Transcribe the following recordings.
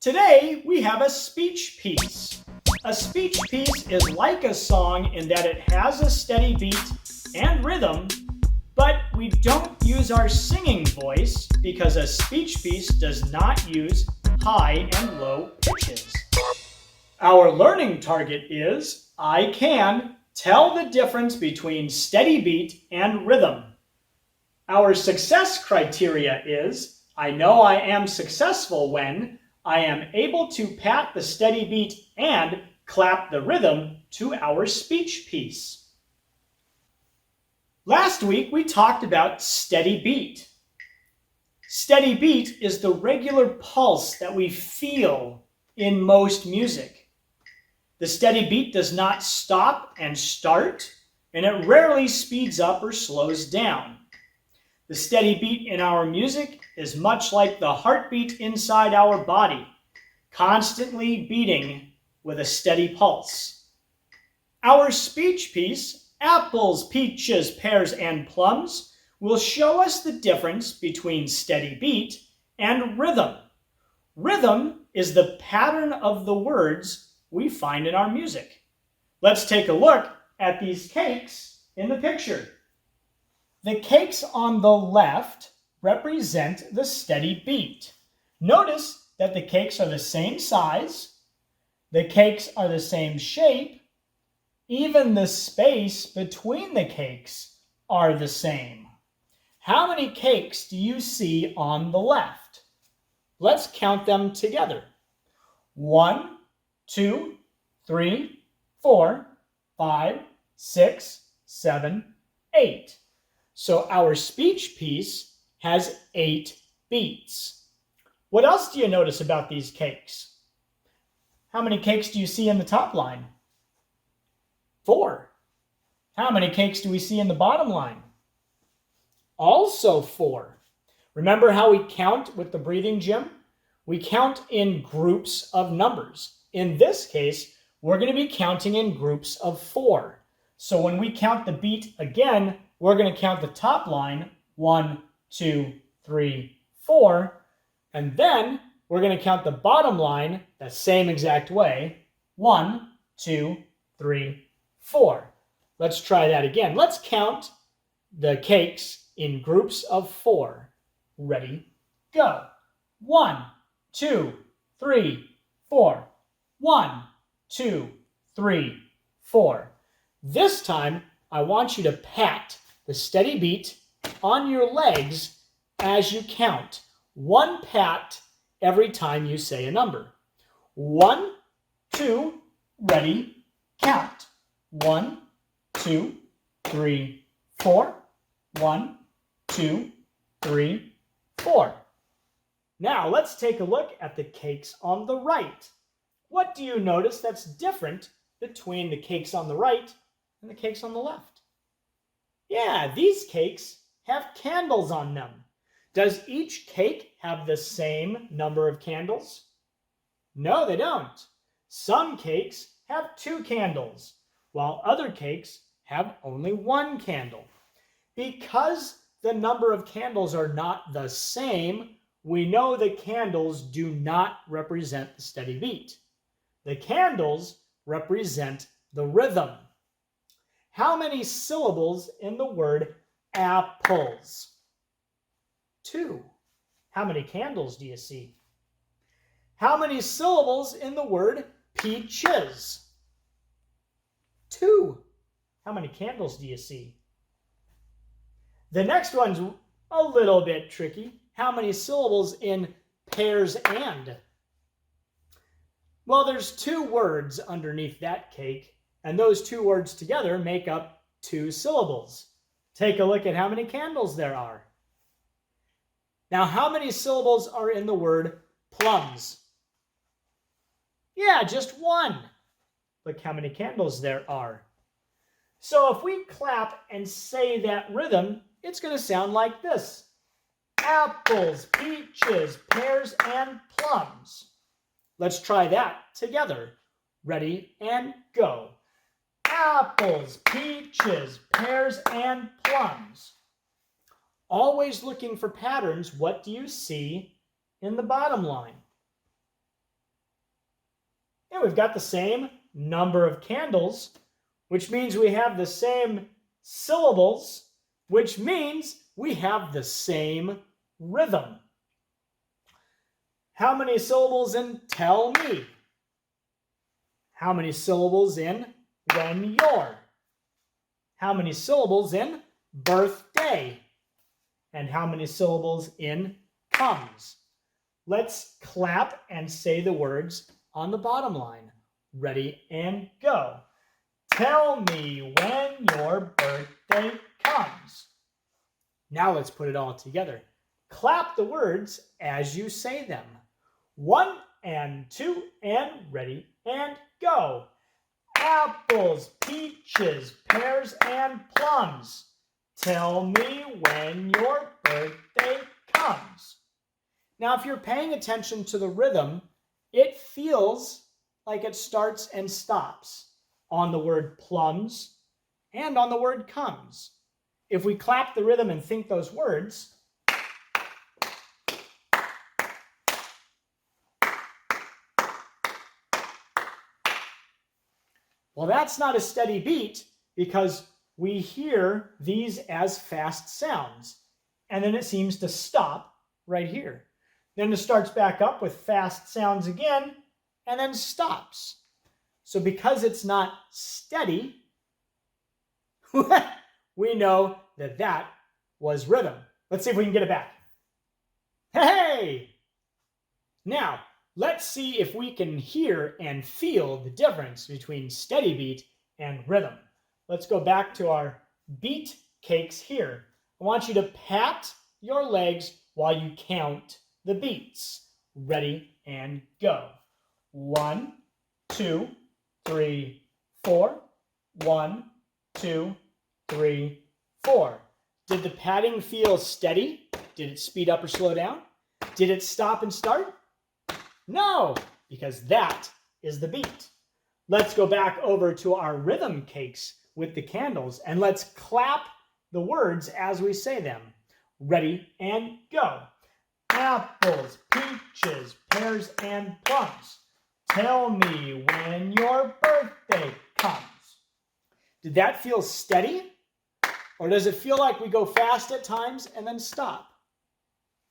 Today, we have a speech piece. A speech piece is like a song in that it has a steady beat and rhythm, but we don't use our singing voice because a speech piece does not use high and low pitches. Our learning target is, I can tell the difference between steady beat and rhythm. Our success criteria is, I know I am successful when I am able to pat the steady beat and clap the rhythm to our speech piece. Last week we talked about steady beat. Steady beat is the regular pulse that we feel in most music. The steady beat does not stop and start, and it rarely speeds up or slows down. The steady beat in our music is much like the heartbeat inside our body, constantly beating with a steady pulse. Our speech piece, Apples, Peaches, Pears, and Plums, will show us the difference between steady beat and rhythm. Rhythm is the pattern of the words we find in our music. Let's take a look at these cakes in the picture. The cakes on the left represent the steady beat. Notice that the cakes are the same size, the cakes are the same shape, even the space between the cakes are the same. How many cakes do you see on the left? Let's count them together. 1, 2, 3, 4, 5, 6, 7, 8. So our speech piece has 8 beats. What else do you notice about these cakes? How many cakes do you see in the top line? 4. How many cakes do we see in the bottom line? Also 4. Remember how we count with the breathing gym? We count in groups of numbers. In this case, we're going to be counting in groups of 4. So when we count the beat again, we're going to count the top line, 1, 2, 3, 4, and then we're going to count the bottom line the same exact way, 1, 2, 3, 4. Let's try that again. Let's count the cakes in groups of 4. Ready, go. 1, 2, 3, 4. 1, 2, 3, 4. This time, I want you to pat the steady beat on your legs as you count. 1 pat every time you say a number. 1, 2, ready, count. 1, 2, 3, 4. 1, 2, 3, 4. Now let's take a look at the cakes on the right. What do you notice that's different between the cakes on the right and the cakes on the left? Yeah, these cakes have candles on them. Does each cake have the same number of candles? No, they don't. Some cakes have 2 candles, while other cakes have only 1 candle. Because the number of candles are not the same, we know the candles do not represent the steady beat. The candles represent the rhythm. How many syllables in the word apples? 2. How many candles do you see? How many syllables in the word peaches? 2. How many candles do you see? The next one's a little bit tricky. How many syllables in pears and? Well, there's 2 words underneath that cake, and those 2 words together make up 2 syllables. Take a look at how many candles there are. Now, how many syllables are in the word plums? Yeah, just 1. Look how many candles there are. So if we clap and say that rhythm, it's going to sound like this. Apples, peaches, pears, and plums. Let's try that together. Ready and go. Apples, peaches, pears, and plums. Always looking for patterns, what do you see in the bottom line? And we've got the same number of candles, which means we have the same syllables, which means we have the same rhythm. How many syllables in tell me? How many syllables in when you're? How many syllables in birthday? And how many syllables in comes? Let's clap and say the words on the bottom line. Ready and go. Tell me when your birthday comes. Now let's put it all together. Clap the words as you say them. 1 and 2 and ready and go. Apples, peaches, pears, and plums. Tell me when your birthday comes. Now, if you're paying attention to the rhythm, it feels like it starts and stops on the word plums and on the word comes. If we clap the rhythm and think those words, well, that's not a steady beat because we hear these as fast sounds. And then it seems to stop right here. Then it starts back up with fast sounds again and then stops. So because it's not steady, we know that that was rhythm. Let's see if we can get it back. Hey! Now, let's see if we can hear and feel the difference between steady beat and rhythm. Let's go back to our beat cakes here. I want you to pat your legs while you count the beats. Ready and go. 1, 2, 3, 4. 1, 2, 3, 4. Did the patting feel steady? Did it speed up or slow down? Did it stop and start? No, because that is the beat. Let's go back over to our rhythm cakes with the candles and let's clap the words as we say them. Ready and go. Apples, peaches, pears, and plums. Tell me when your birthday comes. Did that feel steady? Or does it feel like we go fast at times and then stop?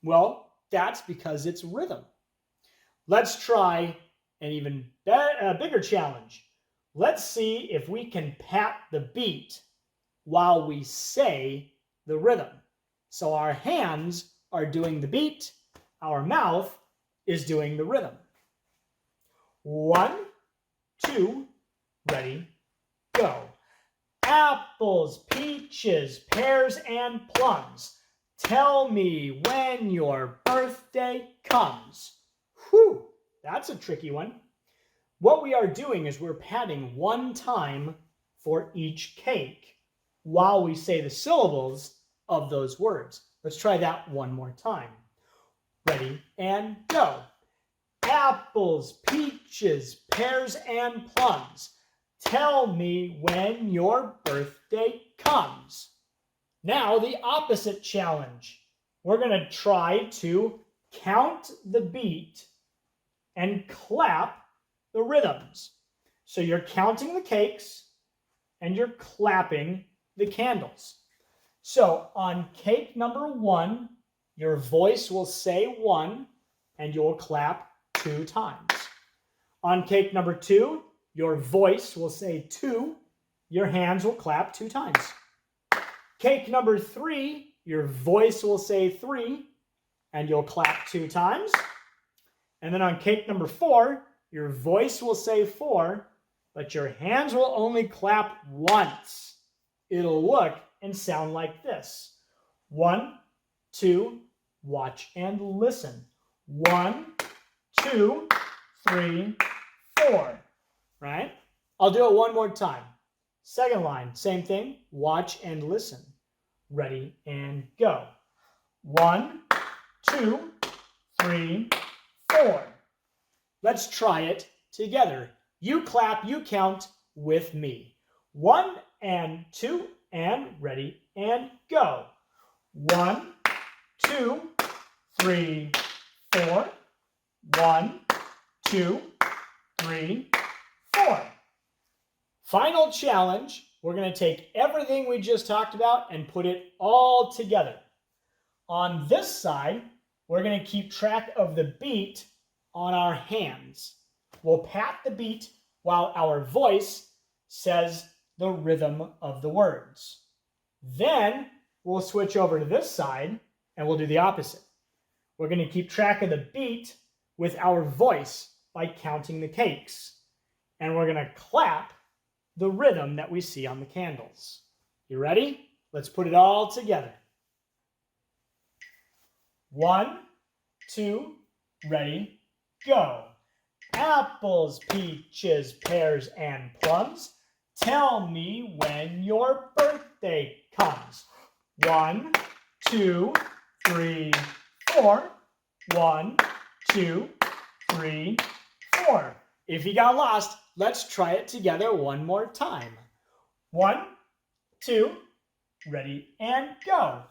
Well, that's because it's rhythm. Let's try an even bigger challenge. Let's see if we can pat the beat while we say the rhythm. So our hands are doing the beat, our mouth is doing the rhythm. 1, 2, ready, go. Apples, peaches, pears, and plums. Tell me when your birthday comes. Whew, that's a tricky one. What we are doing is we're patting one time for each cake while we say the syllables of those words. Let's try that one more time. Ready and go. Apples, peaches, pears, and plums. Tell me when your birthday comes. Now the opposite challenge. We're going to try to count the beat and clap the rhythms. So you're counting the cakes and you're clapping the candles. So on cake number 1, your voice will say 1 and you'll clap 2 times. On cake number 2, your voice will say 2, your hands will clap 2 times. Cake number 3, your voice will say 3 and you'll clap 2 times. And then on cake number 4, your voice will say 4, but your hands will only clap once. It'll look and sound like this. 1, 2, watch and listen. 1, 2, 3, 4. Right? I'll do it one more time. Second line, same thing. Watch and listen. Ready and go. 1, 2, 3, 4. Let's try it together. You clap, you count with me. 1 and 2 and ready and go. 1, 2, 3, 4. 1, 2, 3, 4. Final challenge. We're going to take everything we just talked about and put it all together. On this side, we're going to keep track of the beat on our hands. We'll pat the beat while our voice says the rhythm of the words. Then we'll switch over to this side and we'll do the opposite. We're going to keep track of the beat with our voice by counting the cakes. And we're going to clap the rhythm that we see on the candles. You ready? Let's put it all together. 1, 2, ready, go. Apples, peaches, pears, and plums. Tell me when your birthday comes. 1, 2, 3, 4. 1, 2, 3, 4. If you got lost, let's try it together one more time. 1, 2, ready, and go.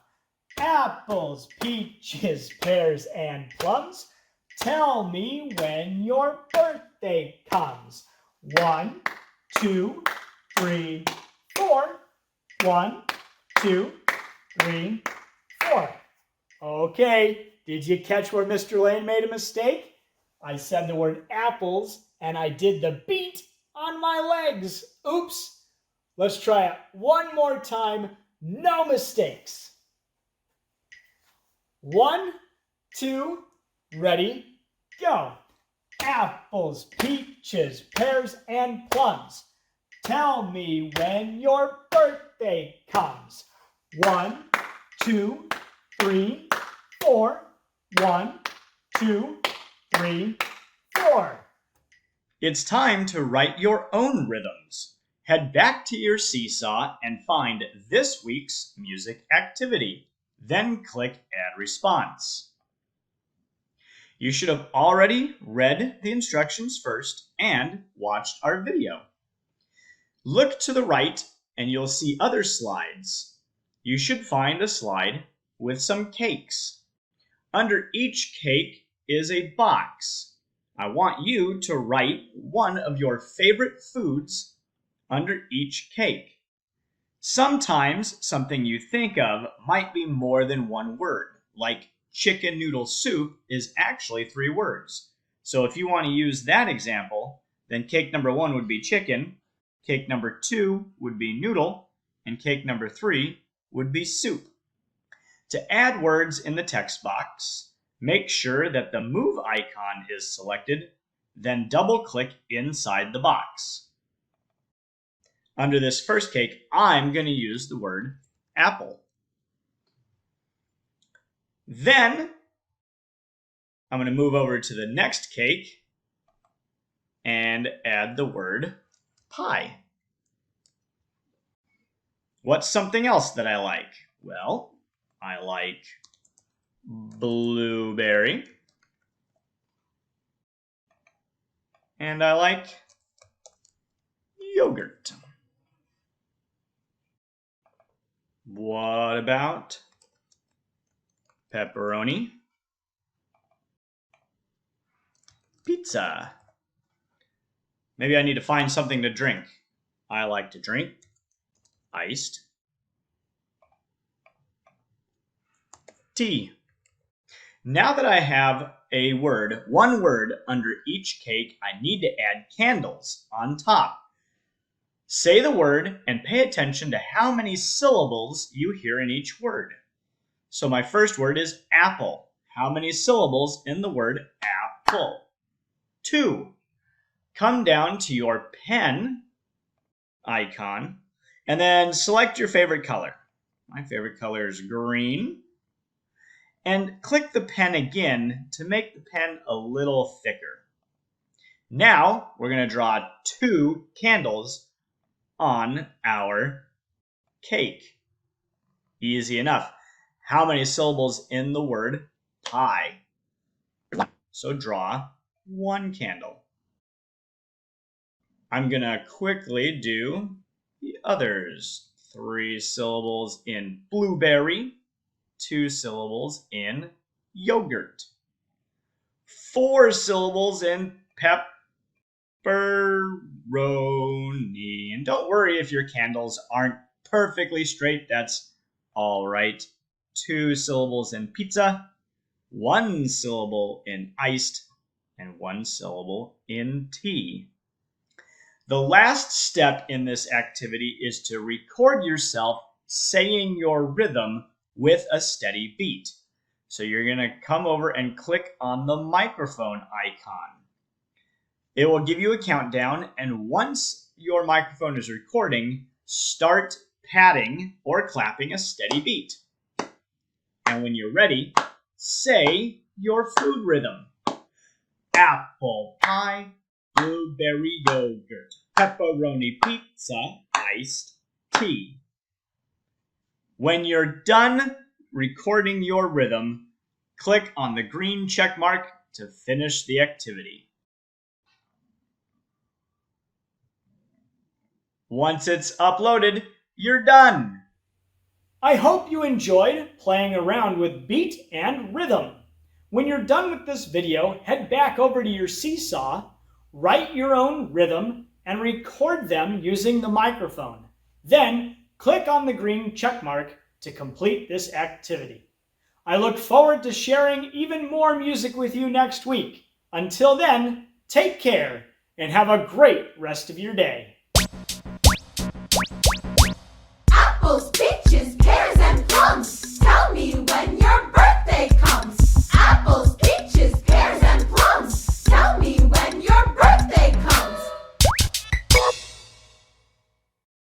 Apples, peaches, pears, and plums. Tell me when your birthday comes. 1, 2, 3, 4. 1, 2, 3, 4. Okay, did you catch where Mr. Lane made a mistake? I said the word apples and I did the beat on my legs. Oops. Let's try it one more time. No mistakes. 1, 2, ready, go. Apples, peaches, pears, and plums. Tell me when your birthday comes. 1, 2, 3, 4. 1, 2, 3, 4. It's time to write your own rhythms. Head back to your Seesaw and find this week's music activity. Then click Add Response. You should have already read the instructions first and watched our video. Look to the right and you'll see other slides. You should find a slide with some cakes. Under each cake is a box. I want you to write one of your favorite foods under each cake. Sometimes something you think of might be more than one word, like chicken noodle soup is actually 3 words. So if you want to use that example, then cake number 1 would be chicken, cake number 2 would be noodle, and cake number 3 would be soup. To add words in the text box, make sure that the move icon is selected, then double-click inside the box. Under this first cake, I'm going to use the word apple. Then, I'm going to move over to the next cake and add the word pie. What's something else that I like? Well, I like blueberry. And I like yogurt. What about pepperoni? Pizza. Maybe I need to find something to drink. I like to drink iced tea. Now that I have a word, one word under each cake, I need to add candles on top. Say the word and pay attention to how many syllables you hear in each word. So my first word is apple. How many syllables in the word apple? 2. Come down to your pen icon and then select your favorite color. My favorite color is green. And click the pen again to make the pen a little thicker. Now we're going to draw 2 candles on our cake. Easy enough. How many syllables in the word pie? So draw 1 candle. I'm going to quickly do the others. 3 syllables in blueberry. 2 syllables in yogurt. 4 syllables in pepperoni. And don't worry if your candles aren't perfectly straight. That's all right. 2 syllables in pizza, 1 syllable in iced, and 1 syllable in tea. The last step in this activity is to record yourself saying your rhythm with a steady beat. So you're going to come over and click on the microphone icon. It will give you a countdown, and once your microphone is recording, start patting or clapping a steady beat. And when you're ready, say your food rhythm. Apple pie, blueberry yogurt, pepperoni pizza, iced tea. When you're done recording your rhythm, click on the green check mark to finish the activity. Once it's uploaded, you're done. I hope you enjoyed playing around with beat and rhythm. When you're done with this video, head back over to your Seesaw, write your own rhythm, and record them using the microphone. Then, click on the green check mark to complete this activity. I look forward to sharing even more music with you next week. Until then, take care and have a great rest of your day.